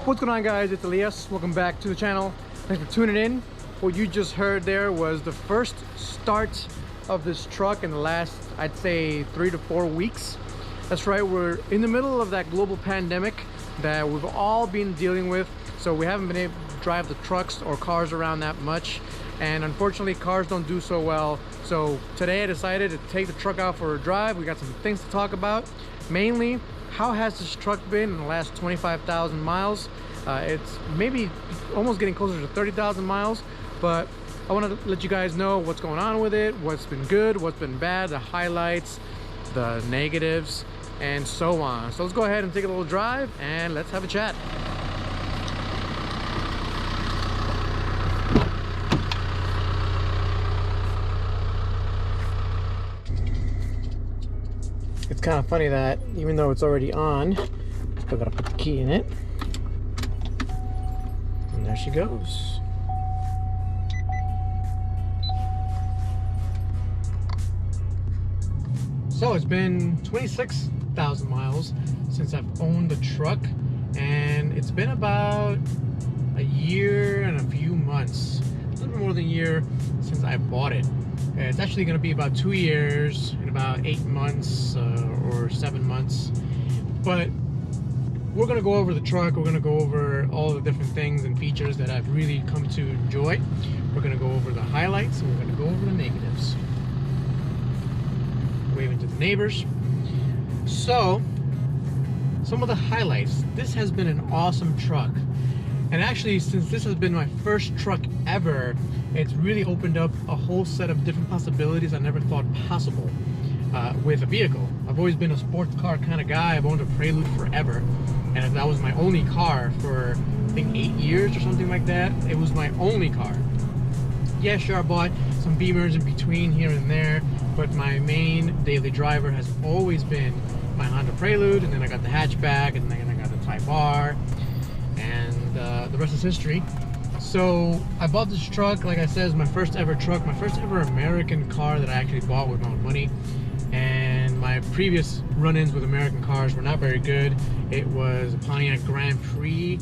What's going on, guys? It's Elias. Welcome back to the channel. Thanks for tuning in. What you just heard there was the first start of this truck in the last, I'd say, 3 to 4 weeks. That's right, we're in the middle of that global pandemic that we've all been dealing with, so we haven't been able to drive the trucks or cars around that much, and unfortunately cars don't do so well. So today I decided to take the truck out for a drive. We got some things to talk about, mainly how has this truck been in the last 25,000 miles. It's maybe almost getting closer to 30,000 miles, but I want to let you guys know what's going on with it, what's been good, what's been bad, the highlights, the negatives, and so on. So let's go ahead and take a little drive and let's have a chat. It's kind of funny that even though it's already on, still gotta put the key in it. And there she goes. So it's been 26,000 miles since I've owned the truck, and it's been about a year and a few months, a little bit more than a year since I bought it. It's actually going to be about 2 years and about 8 months or 7 months. But we're going to go over the truck. We're going to go over all the different things and features that I've really come to enjoy. We're going to go over the highlights, and we're going to go over the negatives. Waving to the neighbors. So, some of the highlights. This has been an awesome truck. And actually, since this has been my first truck ever, it's really opened up a whole set of different possibilities I never thought possible with a vehicle. I've always been a sports car kind of guy. I've owned a Prelude forever, and that was my only car for, I think, 8 years or something like that. It was my only car. Yeah, sure, I bought some Beamers in between here and there, but my main daily driver has always been my Honda Prelude, and then I got the hatchback, and then I got the Type R, and the rest is history. So I bought this truck, like I said, it's my first ever truck, my first ever American car that I actually bought with my own money. And my previous run-ins with American cars were not very good. It was a Pontiac Grand Prix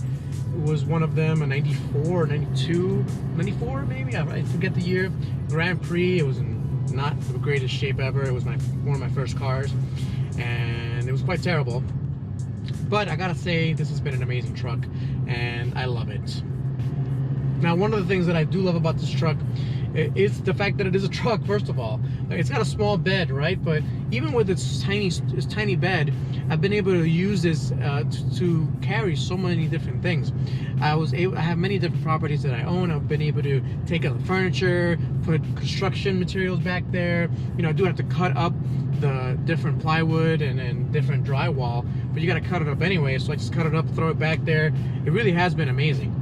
was one of them, a 94 or 92, 94 maybe, I forget the year. Grand Prix, it was in not the greatest shape ever. It was one of my first cars, and it was quite terrible. But I gotta say, this has been an amazing truck, and I love it. Now, one of the things that I do love about this truck is the fact that it is a truck. First of all, it's got a small bed, right? But even with its tiny bed, I've been able to use this to carry so many different things. I have many different properties that I own. I've been able to take out the furniture, put construction materials back there. You know, I do have to cut up the different plywood and different drywall, but you got to cut it up anyway. So I just cut it up, throw it back there. It really has been amazing.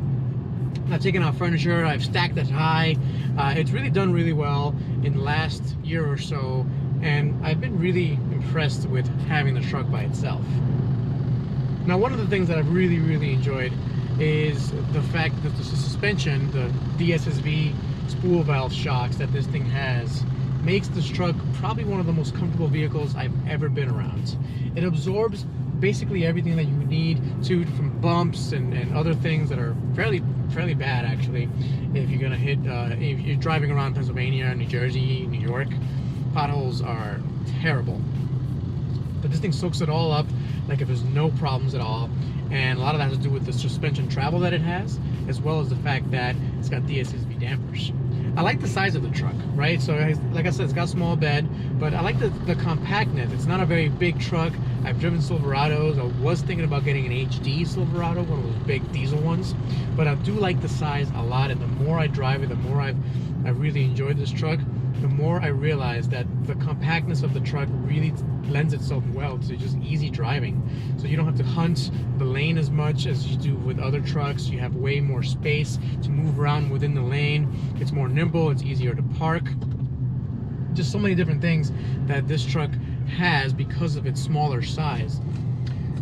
I've taken out furniture, I've stacked it high. It's really done really well in the last year or so, and I've been really impressed with having the truck by itself. Now, one of the things that I've really enjoyed is the fact that the suspension, the DSSV spool valve shocks that this thing has, makes this truck probably one of the most comfortable vehicles I've ever been around. It absorbs basically everything that you need to, from bumps and other things that are fairly bad, actually. If you're gonna hit, if you're driving around Pennsylvania, New Jersey, New York, potholes are terrible. But this thing soaks it all up like if there's no problems at all. And a lot of that has to do with the suspension travel that it has, as well as the fact that it's got DSSV dampers. I like the size of the truck, right? So like I said, it's got a small bed, but I like the compactness. It's not a very big truck. I've driven Silverados. I was thinking about getting an HD Silverado, one of those big diesel ones, but I do like the size a lot, and the more I drive it, the more I've really enjoyed this truck, the more I realize that the compactness of the truck really lends itself well to just easy driving. So you don't have to hunt the lane as much as you do with other trucks. You have way more space to move around within the lane. It's more nimble, it's easier to park. Just so many different things that this truck has because of its smaller size.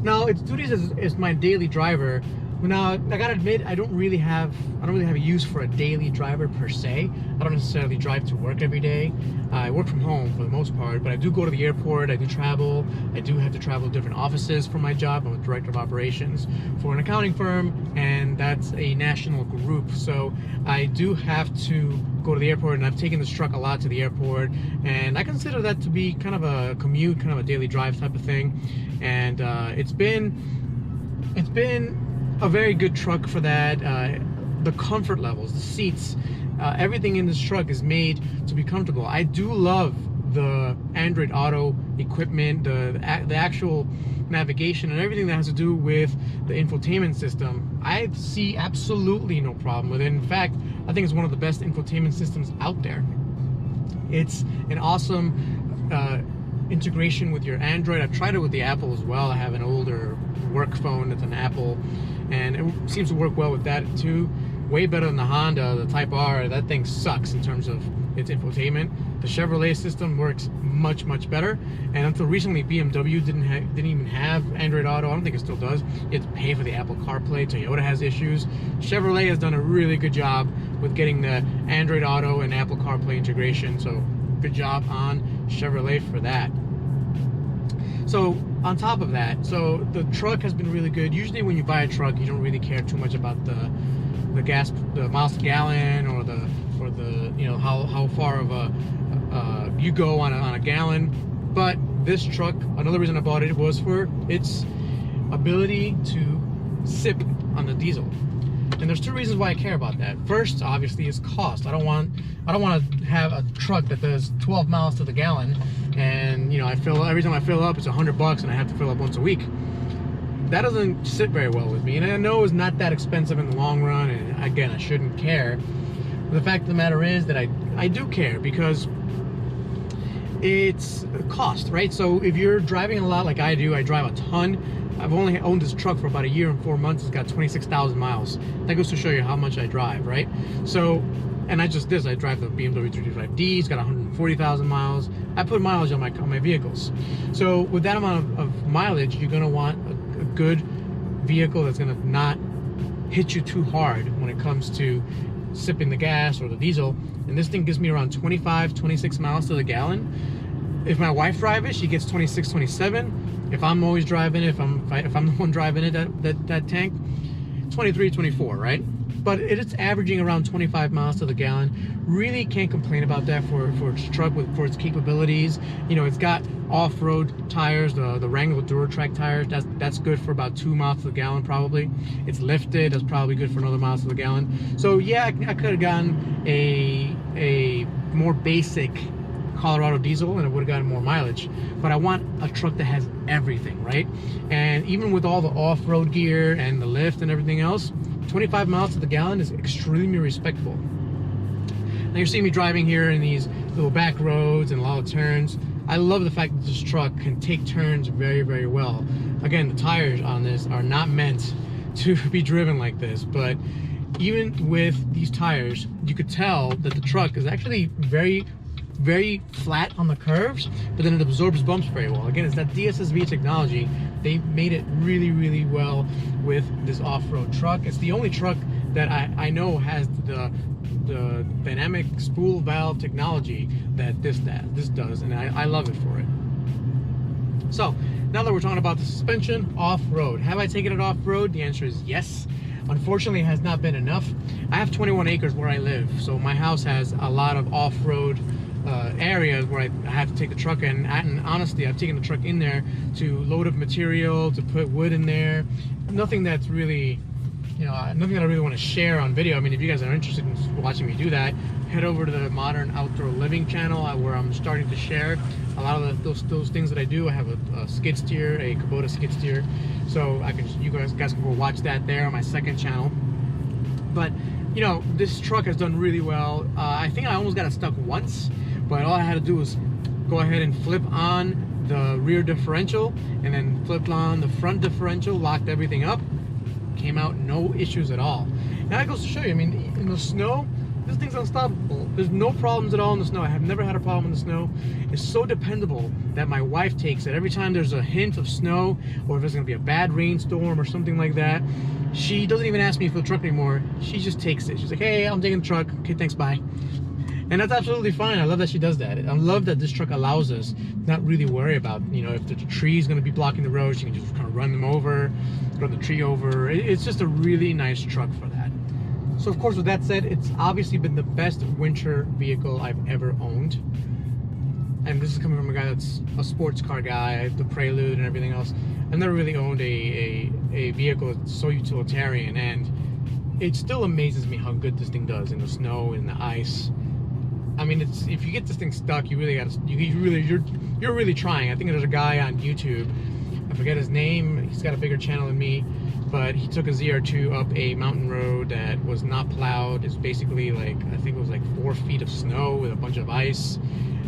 Now, its duties as my daily driver Now, I gotta admit, I don't really have a use for a daily driver per se. I don't necessarily drive to work every day. I work from home for the most part, but I do go to the airport, I do travel. I do have to travel to different offices for my job. I'm a director of operations for an accounting firm, and that's a national group. So I do have to go to the airport, and I've taken this truck a lot to the airport, and I consider that to be kind of a commute, kind of a daily drive type of thing. And it's been a very good truck for that. The comfort levels, the seats, everything in this truck is made to be comfortable. I do love the Android Auto equipment, the actual navigation and everything that has to do with the infotainment system. I see absolutely no problem with it. In fact, I think it's one of the best infotainment systems out there. It's an awesome integration with your Android. I've tried it with the Apple as well. I have an older work phone that's an Apple, and it seems to work well with that too. Way better than the Honda, the Type R. That thing sucks in terms of its infotainment. The Chevrolet system works much better, and until recently BMW didn't even have Android Auto. I don't think it still does. You have to pay for the Apple CarPlay. Toyota has issues. Chevrolet has done a really good job with getting the Android Auto and Apple CarPlay integration, so good job on Chevrolet for that. So on top of that, so the truck has been really good. Usually when you buy a truck, you don't really care too much about the miles per gallon, or the you know, how far of a you go on a gallon. But this truck, another reason I bought it was for its ability to sip on the diesel. And there's two reasons why I care about that. First, obviously, is cost. I don't want to have a truck that does 12 miles to the gallon, and you know, every time I fill up, it's $100, and I have to fill up once a week. That doesn't sit very well with me, and I know it's not that expensive in the long run. And again, I shouldn't care. But the fact of the matter is that I do care, because it's cost, right? So if you're driving a lot like I do, I drive a ton. I've only owned this truck for about a year and 4 months. It's got 26,000 miles. That goes to show you how much I drive, right? So, and I drive the BMW 335D. It's got 140,000 miles. I put mileage on my vehicles. So with that amount of mileage, you're gonna want a good vehicle that's gonna not hit you too hard when it comes to sipping the gas or the diesel. And this thing gives me around 25-26 miles to the gallon. If my wife drives it, she gets 26-27. If I'm always driving it, if I'm the one driving it, that tank, 23-24, right? But it's averaging around 25 miles to the gallon. Really can't complain about that for its truck, for its capabilities. You know, it's got off-road tires, the Wrangler Duratrack tires. That's good for about 2 miles to the gallon probably. It's lifted. That's probably good for another mile to the gallon. So yeah, I could have gotten a more basic Colorado diesel, and it would have gotten more mileage. But I want a truck that has everything, right? And even with all the off-road gear and the lift and everything else, 25 miles to the gallon is extremely respectable. Now you're seeing me driving here in these little back roads and a lot of turns. I love the fact that this truck can take turns very well. Again, the tires on this are not meant to be driven like this, but even with these tires, you could tell that the truck is actually very flat on the curves, but then it absorbs bumps very well. Again, it's that DSSV technology. They made it really well with this off-road truck. It's the only truck that I know has the dynamic spool valve technology that this does, and I love it for it. So now that we're talking about the suspension, off-road, have I taken it off-road? The answer is yes. Unfortunately, it has not been enough. I have 21 acres where I live, so my house has a lot of off-road areas where I have to take the truck in. And honestly, I've taken the truck in there to load up material, to put wood in there. Nothing that's really, you know, nothing that I really want to share on video. I mean, if you guys are interested in watching me do that, head over to the Modern Outdoor Living channel, where I'm starting to share a lot of those things that I do. I have a skid steer, a Kubota skid steer, so you guys can go watch that there on my second channel. But you know, this truck has done really well. I think I almost got it stuck once, but all I had to do was go ahead and flip on the rear differential, and then flipped on the front differential, locked everything up, came out no issues at all. Now that goes to show you, I mean, in the snow, this thing's unstoppable. There's no problems at all in the snow. I have never had a problem in the snow. It's so dependable that my wife takes it. Every time there's a hint of snow, or if there's gonna be a bad rainstorm or something like that, she doesn't even ask me for the truck anymore. She just takes it. She's like, hey, I'm taking the truck. Okay, thanks, bye. And that's absolutely fine. I love that she does that. I love that this truck allows us not really worry about, you know, if the tree is going to be blocking the road, she can just kind of run them over, run the tree over. It's just a really nice truck for that. So of course, with that said, it's obviously been the best winter vehicle I've ever owned. And this is coming from a guy that's a sports car guy, the Prelude and everything else. I've never really owned a vehicle that's so utilitarian, and it still amazes me how good this thing does in the snow, in the ice. I mean, it's, if you get this thing stuck, you really gotta, you're really trying. I think there's a guy on YouTube, I forget his name, he's got a bigger channel than me, but he took a ZR2 up a mountain road that was not plowed. It's basically like, I think it was like 4 feet of snow with a bunch of ice,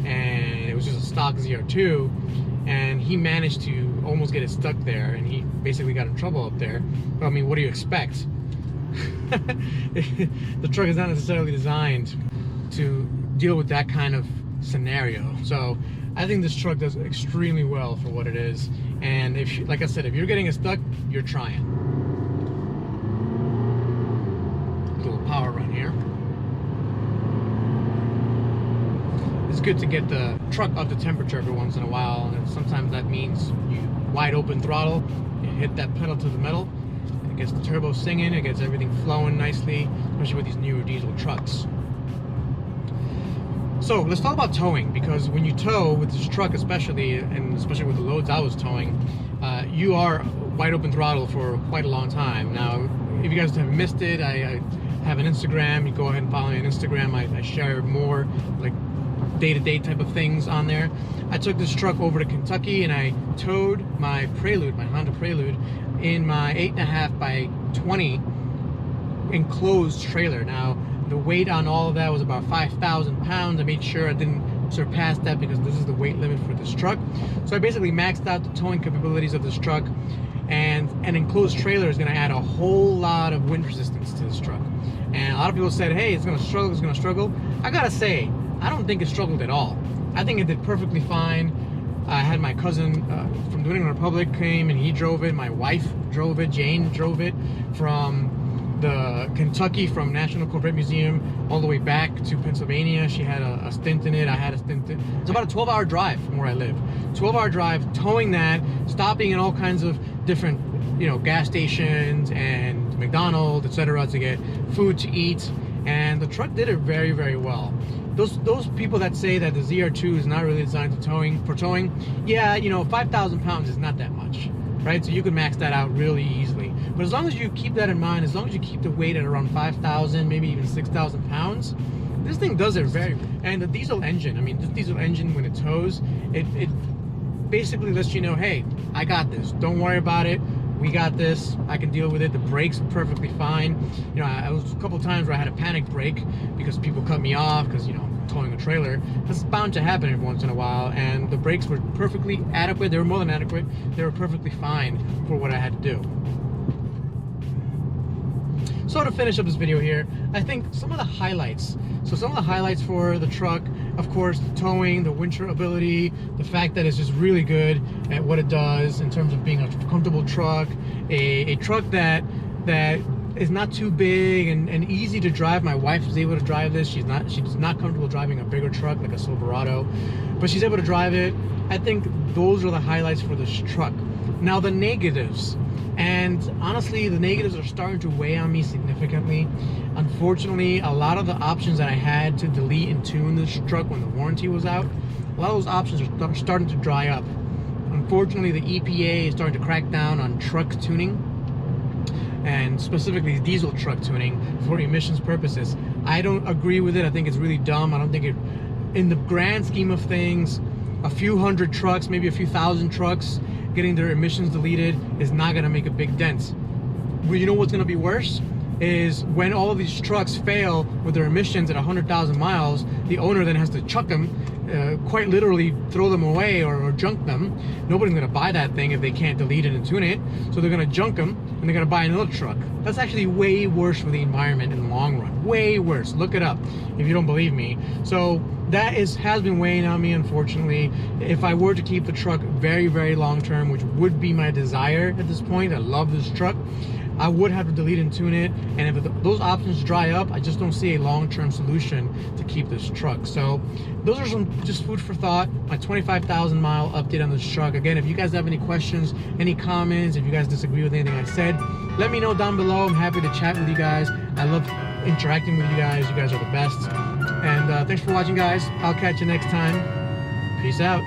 and it was just a stock ZR2, and he managed to almost get it stuck there, and he basically got in trouble up there. But I mean, what do you expect? The truck is not necessarily designed to deal with that kind of scenario. So I think this truck does extremely well for what it is. And if, like I said, if you're getting it stuck, you're trying. A little power run here. It's good to get the truck up to temperature every once in a while, and sometimes that means you wide open throttle, you hit that pedal to the metal, and it gets the turbo singing, it gets everything flowing nicely, especially with these newer diesel trucks. So let's talk about towing, because when you tow with this truck especially, and especially with the loads I was towing, you are wide open throttle for quite a long time. Now, if you guys have missed it, I have an Instagram. You go ahead and follow me on Instagram. I share more like day-to-day type of things on there. I took this truck over to Kentucky and I towed my Prelude, my Honda Prelude, in my 8.5 by 20 enclosed trailer. Now, the weight on all of that was about 5,000 pounds. I made sure I didn't surpass that because this is the weight limit for this truck. So I basically maxed out the towing capabilities of this truck, and an enclosed trailer is going to add a whole lot of wind resistance to this truck. And a lot of people said, hey, it's going to struggle, it's going to struggle. I gotta say, I don't think it struggled at all. I think it did perfectly fine. I had my cousin from the Dominican Republic came and he drove it. My wife drove it. Jane drove it from the Kentucky, from National Corvette Museum all the way back to Pennsylvania. She had a stint in it. I had a stint in it. It's about a 12-hour drive from where I live. 12-hour drive, towing that, stopping in all kinds of different, you know, gas stations and McDonald's, etc., to get food to eat. And the truck did it very, very well. Those people that say that the ZR2 is not really designed for towing, yeah, you know, 5,000 pounds is not that much, right? So you can max that out really easily. But as long as you keep that in mind, as long as you keep the weight at around 5,000, maybe even 6,000 pounds, this thing does it very well. And the diesel engine, I mean, this diesel engine, when it tows, it basically lets you know, hey, I got this. Don't worry about it. We got this. I can deal with it. The brakes are perfectly fine. You know, I was a couple times where I had a panic brake because people cut me off because, you know, I'm towing a trailer. That's bound to happen every once in a while. And the brakes were perfectly adequate. They were more than adequate. They were perfectly fine for what I had to do. So to finish up this video here, I think some of the highlights. So some of the highlights for the truck, of course, the towing, the winter ability, the fact that it's just really good at what it does in terms of being a comfortable truck, a truck that is not too big and easy to drive. My wife is able to drive this. She's not comfortable driving a bigger truck like a Silverado, but she's able to drive it. I think those are the highlights for this truck. Now the negatives. And honestly, the negatives are starting to weigh on me significantly. Unfortunately, a lot of the options that I had to delete and tune this truck when the warranty was out, a lot of those options are starting to dry up. Unfortunately, the EPA is starting to crack down on truck tuning, and specifically diesel truck tuning for emissions purposes. I don't agree with it. I think it's really dumb. I don't think it, in the grand scheme of things, a few hundred trucks, maybe a few thousand trucks getting their emissions deleted is not going to make a big dent. Well, you know what's going to be worse is when all of these trucks fail with their emissions at 100,000 miles, the owner then has to chuck them, quite literally throw them away or junk them. Nobody's going to buy that thing if they can't delete it and tune it, so they're going to junk them and they're going to buy another truck. That's actually way worse for the environment in the long run. Way worse. Look it up if you don't believe me. So that has been weighing on me, unfortunately. If I were to keep the truck very, very long term, which would be my desire at this point, I love this truck, I would have to delete and tune it, and if those options dry up, I just don't see a long-term solution to keep this truck. So those are some just food for thought, my 25,000 mile update on this truck. Again, if you guys have any questions, any comments, if you guys disagree with anything I said, let me know down below. I'm happy to chat with you guys. I love interacting with you guys. You guys are the best. And thanks for watching, guys. I'll catch you next time. Peace out.